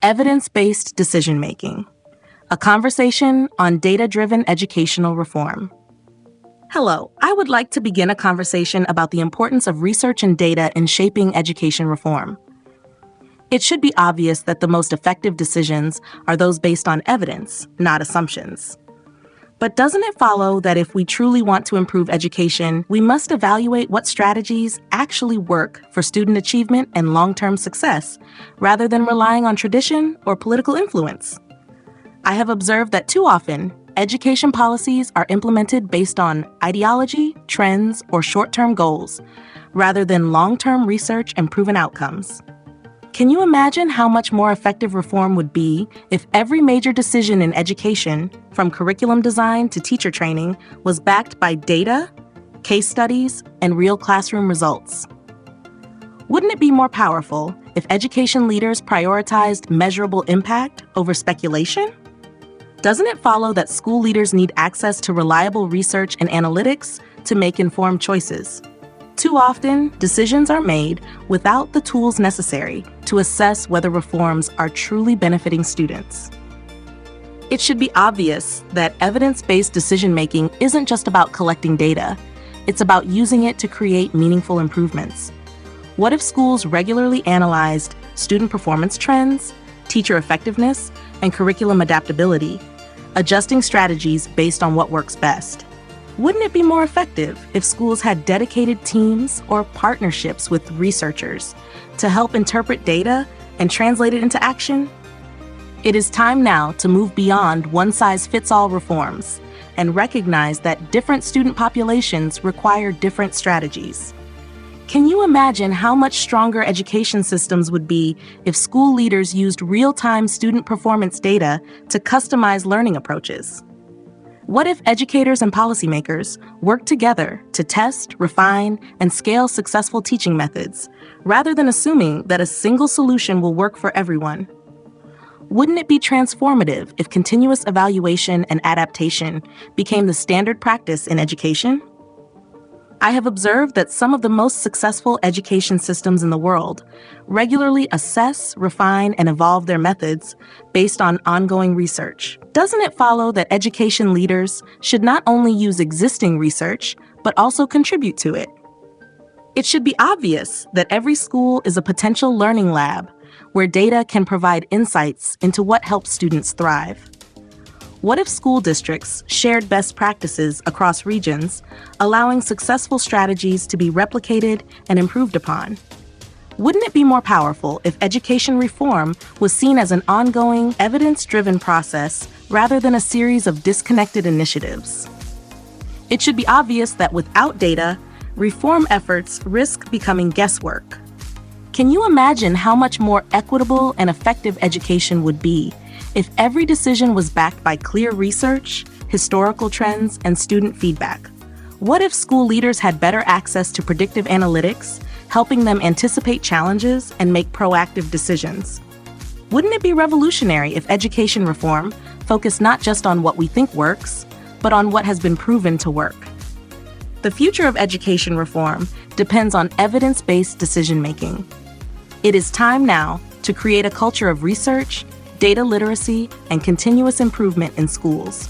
Evidence-based decision-making, a conversation on data-driven educational reform. Hello, I would like to begin a conversation about the importance of research and data in shaping education reform. It should be obvious that the most effective decisions are those based on evidence, not assumptions. But doesn't it follow that if we truly want to improve education, we must evaluate what strategies actually work for student achievement and long-term success, rather than relying on tradition or political influence? I have observed that too often, education policies are implemented based on ideology, trends, or short-term goals, rather than long-term research and proven outcomes. Can you imagine how much more effective reform would be if every major decision in education, from curriculum design to teacher training, was backed by data, case studies, and real classroom results? Wouldn't it be more powerful if education leaders prioritized measurable impact over speculation? Doesn't it follow that school leaders need access to reliable research and analytics to make informed choices? Too often, decisions are made without the tools necessary to assess whether reforms are truly benefiting students. It should be obvious that evidence-based decision-making isn't just about collecting data. It's about using it to create meaningful improvements. What if schools regularly analyzed student performance trends, teacher effectiveness, and curriculum adaptability, adjusting strategies based on what works best? Wouldn't it be more effective if schools had dedicated teams or partnerships with researchers to help interpret data and translate it into action? It is time now to move beyond one-size-fits-all reforms and recognize that different student populations require different strategies. Can you imagine how much stronger education systems would be if school leaders used real-time student performance data to customize learning approaches? What if educators and policymakers work together to test, refine, and scale successful teaching methods, rather than assuming that a single solution will work for everyone? Wouldn't it be transformative if continuous evaluation and adaptation became the standard practice in education? I have observed that some of the most successful education systems in the world regularly assess, refine, and evolve their methods based on ongoing research. Doesn't it follow that education leaders should not only use existing research, but also contribute to it? It should be obvious that every school is a potential learning lab where data can provide insights into what helps students thrive. What if school districts shared best practices across regions, allowing successful strategies to be replicated and improved upon? Wouldn't it be more powerful if education reform was seen as an ongoing, evidence-driven process rather than a series of disconnected initiatives? It should be obvious that without data, reform efforts risk becoming guesswork. Can you imagine how much more equitable and effective education would be if every decision was backed by clear research, historical trends, and student feedback? What if school leaders had better access to predictive analytics, helping them anticipate challenges and make proactive decisions? Wouldn't it be revolutionary if education reform focused not just on what we think works, but on what has been proven to work? The future of education reform depends on evidence-based decision-making. It is time now to create a culture of research, data literacy, and continuous improvement in schools.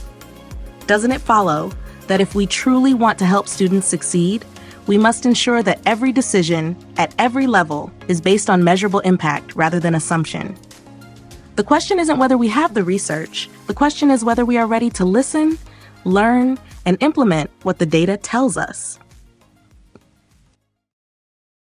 Doesn't it follow that if we truly want to help students succeed, we must ensure that every decision at every level is based on measurable impact rather than assumption? The question isn't whether we have the research. The question is whether we are ready to listen, learn, and implement what the data tells us.